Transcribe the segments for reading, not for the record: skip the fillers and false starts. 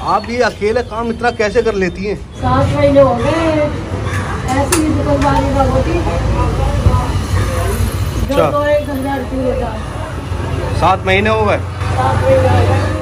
आप ये अकेले काम इतना कैसे कर लेती हैं? 7 महीने हो गए ऐसी ही दुकानदारी का होती जो 2-1 हज़ार होता। 7 महीने हो गए। 7 महीने हो गए।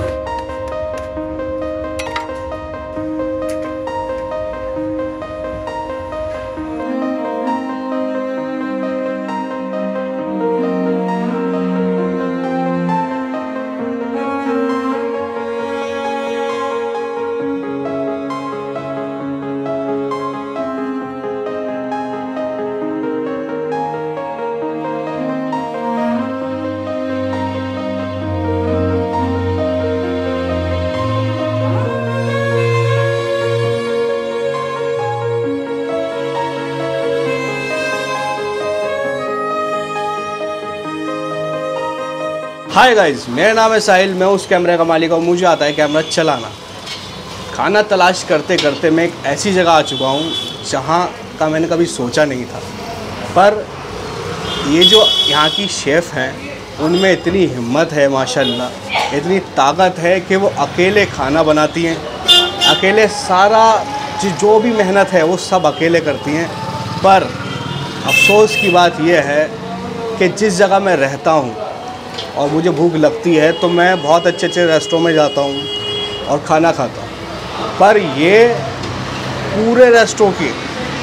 हाय गाइस, मेरा नाम है साहिल। मैं उस कैमरे का मालिक और मुझे आता है कैमरा चलाना। खाना तलाश करते करते मैं एक ऐसी जगह आ चुका हूँ जहाँ का मैंने कभी सोचा नहीं था। पर ये जो यहाँ की शेफ़ हैं उनमें इतनी हिम्मत है माशाल्लाह, इतनी ताकत है कि वो अकेले खाना बनाती हैं, अकेले सारा जो भी मेहनत है वो सब अकेले करती हैं। पर अफसोस की बात यह है कि जिस जगह मैं रहता हूँ और मुझे भूख लगती है तो मैं बहुत अच्छे अच्छे रेस्टोरेंट में जाता हूँ और खाना खाता हूँ, पर ये पूरे रेस्टोरेंट के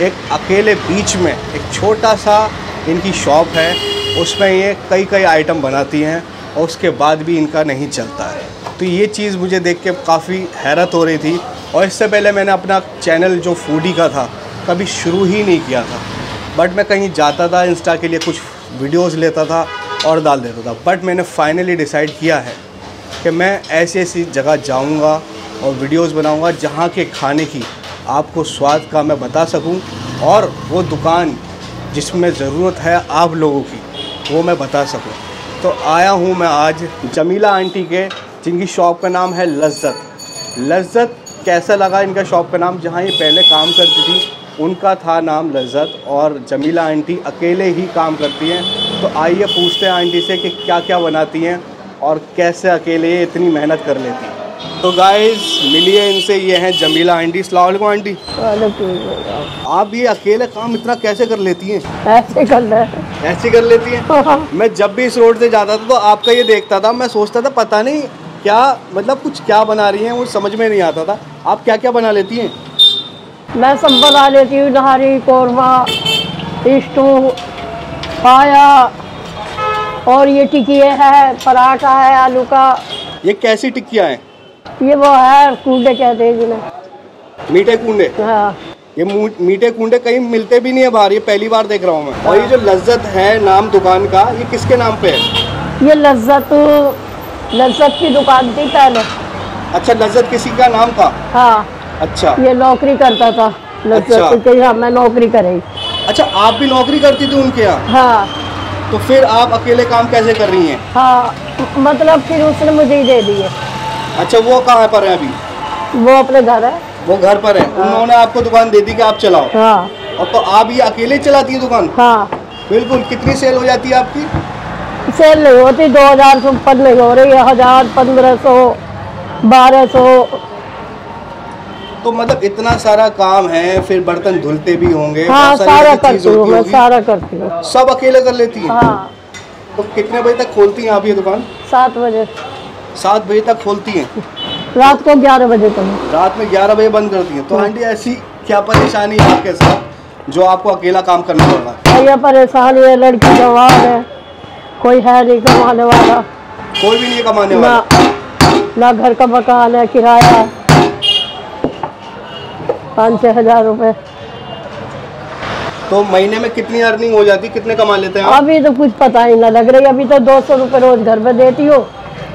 एक अकेले बीच में एक छोटा सा इनकी शॉप है, उसमें ये कई कई आइटम बनाती हैं और उसके बाद भी इनका नहीं चलता है। तो ये चीज़ मुझे देख के काफ़ी हैरत हो रही थी। और इससे पहले मैंने अपना चैनल जो फूडी का था कभी शुरू ही नहीं किया था, बट मैं कहीं जाता था इंस्टा के लिए, कुछ वीडियोज़ लेता था और डाल देता था। बट मैंने फाइनली डिसाइड किया है कि मैं ऐसी ऐसी जगह जाऊंगा और वीडियोस बनाऊंगा जहां के खाने की आपको स्वाद का मैं बता सकूं, और वो दुकान जिसमें ज़रूरत है आप लोगों की वो मैं बता सकूं। तो आया हूं मैं आज जमीला आंटी के, जिनकी शॉप का नाम है लज्जत। लज्जत कैसा लगा इनका शॉप का नाम? जहाँ ये पहले काम करती थी उनका था नाम लज्जत, और जमीला आंटी अकेले ही काम करती हैं। तो आइए पूछते हैं आंटी से कि क्या क्या बनाती हैं और कैसे अकेले इतनी मेहनत कर लेती हैं। तो गाइस मिलिए इनसे, ये हैं जमीला आंटी। अस्सलाम वालेकुम आंटी। आप ये अकेले काम इतना कैसे कर लेती हैं? ऐसे कर लेती हैं? मैं जब भी इस रोड से जाता था तो आपका ये देखता था, मैं सोचता था पता नहीं क्या, मतलब कुछ क्या बना रही हैं, वो समझ में नहीं आता था। आप क्या क्या बना लेती हैं? मैं सब बना लेती हूँ, नहारी, कौरमा, स्टू, पाया, और ये टिकिए है, पराठा है आलू का। ये कैसी टिक्कियाँ हैं? ये वो है कूंडे कहते हैं जिन्हें, मीठे कूंडे। हाँ। ये मीठे कूंडे कहीं मिलते भी नहीं है बाहर, ये पहली बार देख रहा हूँ मैं। और ये जो लज्जत है नाम दुकान का, ये किसके नाम पे है? ये लज्जत की दुकान थी पहले। अच्छा, लज्जत किसी का नाम था? हाँ। अच्छा, ये नौकरी करता था लज्जत। अच्छा। यहाँ मैं नौकरी करी। अच्छा, आप भी नौकरी करती थी उनके यहाँ? हाँ। तो फिर आप अकेले काम कैसे कर रही हैं? हाँ, मतलब फिर उसने मुझे ही दे दिए। अच्छा, वो कहाँ पर है अभी? वो अपने घर है। वो घर पर है। हाँ। उन्होंने आपको दुकान दे दी कि आप चलाओ? हाँ। और तो आप ये अकेले चलाती है दुकान? हाँ बिल्कुल। कितनी सेल हो जाती है आपकी? सेल नहीं होती, 2000 से ऊपर नहीं हो रही है, 1000, 1500, 1200। तो मतलब इतना सारा काम है, फिर बर्तन धुलते भी होंगे? हाँ, सारा करती हूँ मैं, सारा करती हूँ। सब अकेले कर लेती हैं? हाँ। तो कितने बजे तक खोलती हैं आप ये दुकान? 7 बजे। 7 बजे तक खोलती हैं? रात को 11 बजे तक। रात में 11 बजे बंद करती हैं? तो आंटी ऐसी क्या परेशानी है आपके साथ जो आपको अकेला काम करना पड़ रहा है? ये परेशानी है, लड़की जवान है, कोई है नहीं कमाने वाला। कोई भी नहीं है कमाने वाला? ना घर का मकान है, किराया 5-6 हज़ार रुपये। तो महीने में कितनी अर्निंग हो जाती, कितने कमा लेते हैं आप? अभी तो कुछ पता ही ना लग रही। अभी तो 200 रुपये रोज घर पे देती हूँ,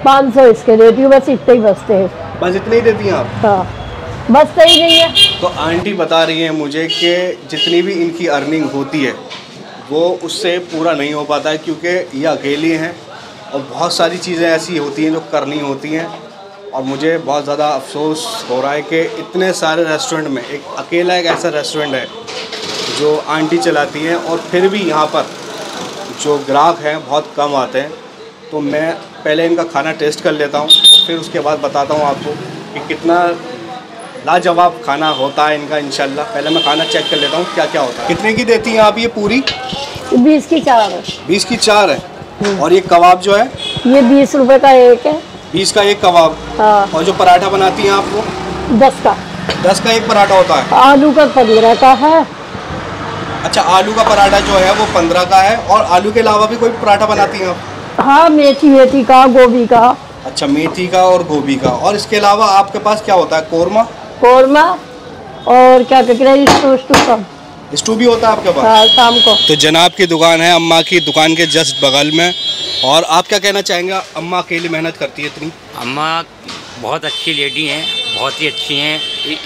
500 इसके देती हूँ, बस इतने ही बचते हैं। बस इतने ही देती हैं आप? हाँ, बचते ही नहीं है। तो आंटी बता रही हैं मुझे कि जितनी भी इनकी अर्निंग होती है वो उससे पूरा नहीं हो पाता है, क्योंकि ये अकेली हैं और बहुत सारी चीज़ें ऐसी होती हैं जो करनी होती हैं। और मुझे बहुत ज़्यादा अफसोस हो रहा है कि इतने सारे रेस्टोरेंट में एक अकेला एक ऐसा रेस्टोरेंट है जो आंटी चलाती हैं, और फिर भी यहाँ पर जो ग्राहक हैं बहुत कम आते हैं। तो मैं पहले इनका खाना टेस्ट कर लेता हूँ, फिर उसके बाद बताता हूँ आपको कि कितना लाजवाब खाना होता है इनका इंशाल्लाह। पहले मैं खाना चेक कर लेता हूँ क्या क्या होता है। कितने की देती हैं आप ये पूरी? 20 की 4 है। 20 की 4 है। और ये कबाब जो है ये 20 रुपए का एक है। 20 का एक कबाब। हाँ। और जो पराठा बनाती हैं आप वो 10 का। 10 का एक पराठा होता है। आलू का 15 का है। अच्छा, आलू का पराठा जो है वो 15 का है। और आलू के अलावा भी कोई पराठा बनाती हैं आप? हाँ, मेथी का, गोभी का। अच्छा, मेथी का और गोभी का। और इसके अलावा आपके पास क्या होता है? कोरमा और क्या कहते हैं स्टू भी होता है आपके पास? हाँ, शाम को। तो जनाब की दुकान है अम्मा की दुकान के जस्ट बगल में। और आप क्या कहना चाहेंगे? अम्मा अकेली मेहनत करती है इतनी? अम्मा बहुत अच्छी लेडी हैं, बहुत ही अच्छी हैं।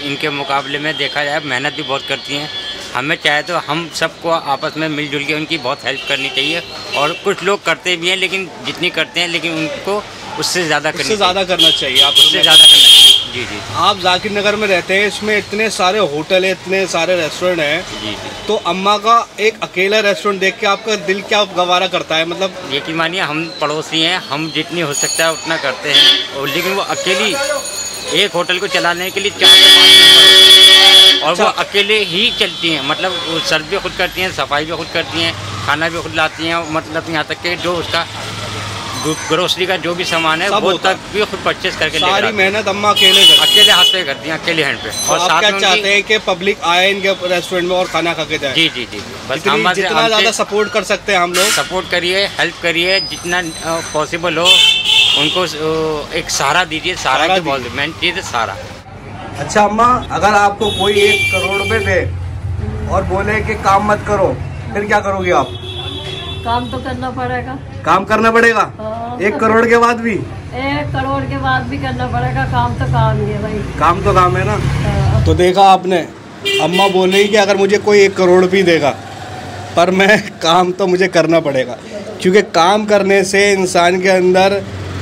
इनके मुकाबले में देखा जाए मेहनत भी बहुत करती हैं। हमें चाहे तो हम सबको आपस में मिलजुल के उनकी बहुत हेल्प करनी चाहिए। और कुछ लोग करते भी हैं, लेकिन जितनी करते हैं लेकिन उनको उससे ज़्यादा करना चाहिए। आप उससे ज़्यादा करना चाहिए। जी जी। आप जाकिर नगर में रहते हैं, इसमें इतने सारे होटल है, इतने सारे रेस्टोरेंट हैं। जी जी। तो अम्मा का एक अकेला रेस्टोरेंट देख के आपका दिल क्या गवारा करता है? मतलब यकीन मानिए हम पड़ोसी हैं, हम जितनी हो सकता है उतना करते हैं। और लेकिन वो अकेली एक होटल को चलाने के लिए 4 से 5 मेंबर होते हैं। और वो अकेले ही चलती हैं, मतलब वो सर्व भी खुद करती हैं, सफाई भी खुद करती हैं, खाना भी खुद लाती हैं। मतलब यहाँ तक कि जो उसका ग्रोसरी का जो भी सामान है वो तक भी खुद परचेज करके सारी मेहनत अम्मा अकेले हाथ पे करती हैं, अकेले हैंड पे। और आप क्या चाहते हैं कि पब्लिक आए इनके रेस्टोरेंट में और खाना खा के जाए? जी जी जी। बस जितना ज़्यादा सपोर्ट कर सकते हैं हम लोग, सपोर्ट करिए, हेल्प करिए, जितना पॉसिबल हो उनको एक सहारा दीजिए। सहारा की बहुत मेन चीज़ है, सहारा। अच्छा अम्मा, अगर आपको कोई 1 करोड़ रुपए दे और बोले कि काम मत करो, फिर क्या करोगी आप? काम तो करना पड़ेगा। काम करना पड़ेगा? 1 करोड़ के बाद भी? 1 करोड़ के बाद भी करना पड़ेगा। काम तो काम ही है भाई। काम तो काम है ना। तो देखा आपने, अम्मा बोल रही कि अगर मुझे कोई 1 करोड़ भी देगा पर मैं काम तो मुझे करना पड़ेगा। क्योंकि काम करने से इंसान के अंदर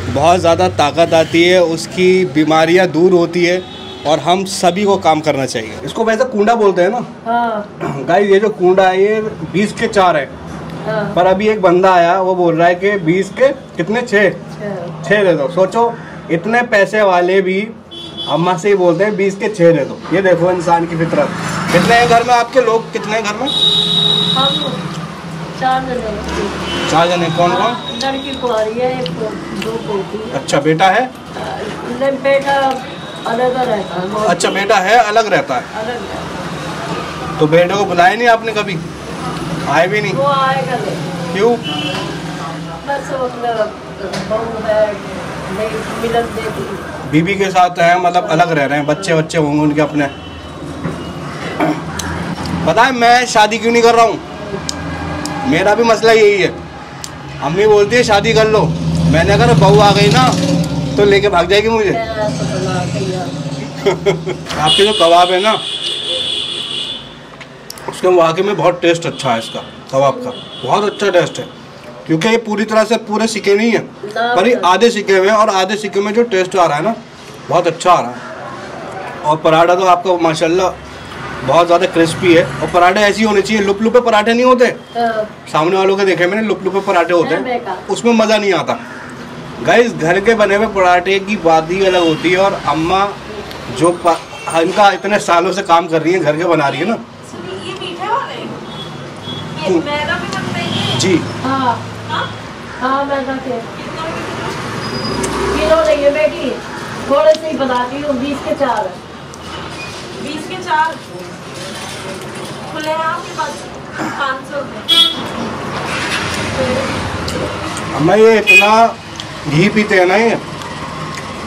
बहुत ज़्यादा ताकत आती है, उसकी बीमारियां दूर होती है। और हम सभी को काम करना चाहिए। इसको वैसे कूंडा बोलते हैं ना? हाँ। गाइस, ये जो कूंडा है ये 20 के 4 है। हाँ। पर अभी एक बंदा आया, वो बोल रहा है कि 20 के कितने? 6 दे दो। सोचो, इतने पैसे वाले भी अम्मा से ही बोलते हैं 20 के 6 दे दो। ये देखो इंसान की फितरत। कितने हैं घर में आपके लोग? कितने हैं घर में? हम 4 जने। 4 जने। कौन कौन? लड़की कुंवारी है, 2 बेटी। अच्छा, बेटा है? बेटा अलग रहता है। अच्छा, बेटा है, अलग रहता है। अलग। तो बेटे को बुलाया नहीं आपने कभी? आए भी नहीं? वो आएगा नहीं। क्यों? बस मतलब बहू है, मिलन देती। बीबी के साथ है, मतलब अलग रह रहे हैं। बच्चे होंगे उनके अपने। पता है मैं शादी क्यों नहीं कर रहा हूँ? मेरा भी मसला यही है। अम्मी बोलती है शादी कर लो। मैंने अगर बहू आ गई ना तो लेके भाग जाएगी मुझे। आपके जो कबाब है ना, उसके वाकई में बहुत टेस्ट अच्छा है। इसका कबाब का बहुत अच्छा टेस्ट है। क्योंकि ये पूरी तरह से पूरे सिके नहीं है, पर ये आधे सिके हुए हैं। और आधे सिके में जो टेस्ट आ रहा है ना, बहुत अच्छा आ रहा है। और पराठा तो आपका माशाल्लाह बहुत ज़्यादा क्रिस्पी है। और पराठे ऐसी होने चाहिए, लुप लुपे पराठे नहीं होते। सामने वालों के देखे मैंने, लुप लुपे पराठे होते हैं, उसमें मज़ा नहीं आता। गाइस, घर के बने हुए पराठे की बात ही अलग होती है। और अम्मा जो इनका इतने सालों से काम कर रही है, घर के बना रही है ना। जी हाँ हाँ, मैदा के किलो नहीं है बेटी, थोड़े से ही बनाती हूँ। 20 के 4 है। 20 के 4 खुले हैं आपके पास? 500 अम्मा, ये इतना घी पीते हैं ना ये,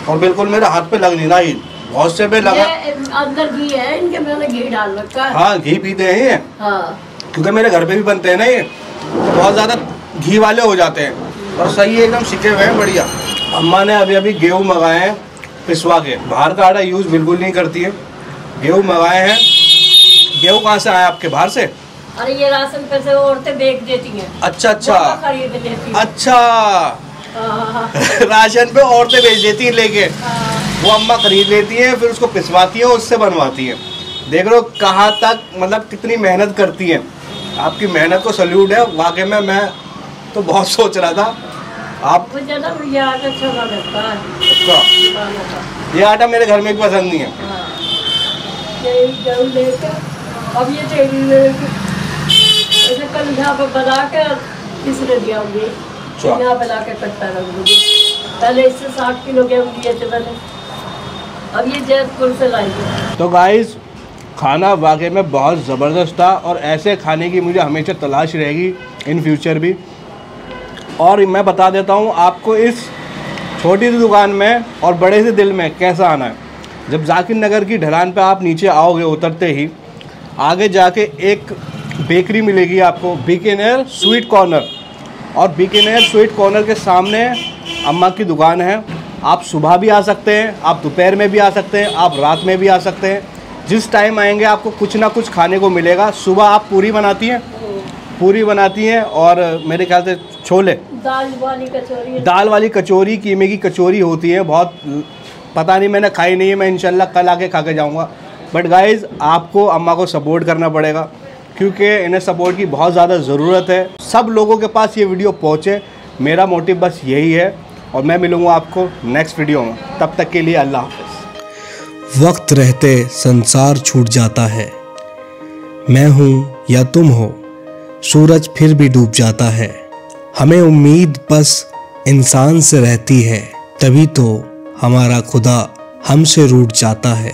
और बिल्कुल मेरे हाथ पे लग नहीं रहा। ये बहुत से पे लगा। अंदर घी है इनके, मैंने घी डाल रखा है। हाँ, घी पीते हैं ये। हाँ, क्योंकि मेरे घर पे भी बनते हैं ना ये, तो बहुत ज़्यादा घी वाले हो जाते हैं। और सही है, एकदम सिके हुए हैं, बढ़िया। अम्मा ने अभी अभी गेहूँ मंगाए हैं पिसवा के। बाहर का आटा यूज़ बिल्कुल नहीं करती है। गेहूँ मंगाए हैं। गेहूँ कहाँ से आया आपके? बाहर से? अरे ये राशन पे से औरतें बेच देती हैं। अच्छा अच्छा, खरीद लेती हैं। अच्छा। राशन पे औरतें बेच देती हैं लेके, वो अम्मा खरीद लेती हैं, फिर उसको पिसवाती हैं, उससे बनवाती हैं। देख लो कहाँ तक, मतलब कितनी मेहनत करती हैं। आपकी मेहनत को सल्यूट है वाकई में। मैं तो बहुत सोच रहा था आप। मुझे ना ये आटा अच्छा लगता है। अच्छा, ये आटा मेरे घर में भी पसंद नहीं है। यही जाऊँ लेकर। अब ये तेरी ऐसे कल यहाँ पर बना कर किसने दिया होंगे, यहाँ बना के कट्टा रख दूँगी। पहले इससे 60 किलो गेहूँ लिए थे मैंने, अब ये जैतपुर से लाई थी। तो गाइस खाना वाकई में बहुत ज़बरदस्त था और ऐसे खाने की मुझे हमेशा तलाश रहेगी इन फ्यूचर भी। और मैं बता देता हूँ आपको इस छोटी सी दुकान में और बड़े से दिल में कैसा आना है। जब जाकिर नगर की ढलान पे आप नीचे आओगे उतरते ही आगे जाके एक बेकरी मिलेगी आपको, बीकानेर स्वीट कॉर्नर। और बीकानेर स्वीट कॉर्नर के सामने अम्मा की दुकान है। आप सुबह भी आ सकते हैं, आप दोपहर में भी आ सकते हैं, आप रात में भी आ सकते हैं। जिस टाइम आएंगे आपको कुछ ना कुछ खाने को मिलेगा। सुबह आप पूरी बनाती हैं और मेरे ख्याल से छोले, दाल वाली कचौरी, कीमे की कचौरी होती है। बहुत पता नहीं, मैंने खाई नहीं है, मैं इंशाल्लाह कल आके खा के जाऊँगा। बट गाइज़ आपको अम्मा को सपोर्ट करना पड़ेगा क्योंकि इन्हें सपोर्ट की बहुत ज़्यादा ज़रूरत है। सब लोगों के पास ये वीडियो पहुँचे, मेरा मोटिव बस यही है। और मैं मिलूँगा आपको नेक्स्ट वीडियो में, तब तक के लिए अल्लाह हाफ़िज़। वक्त रहते संसार छूट जाता है, मैं हूँ या तुम हो, सूरज फिर भी डूब जाता है। हमें उम्मीद बस इंसान से रहती है, तभी तो हमारा खुदा हमसे रूठ जाता है।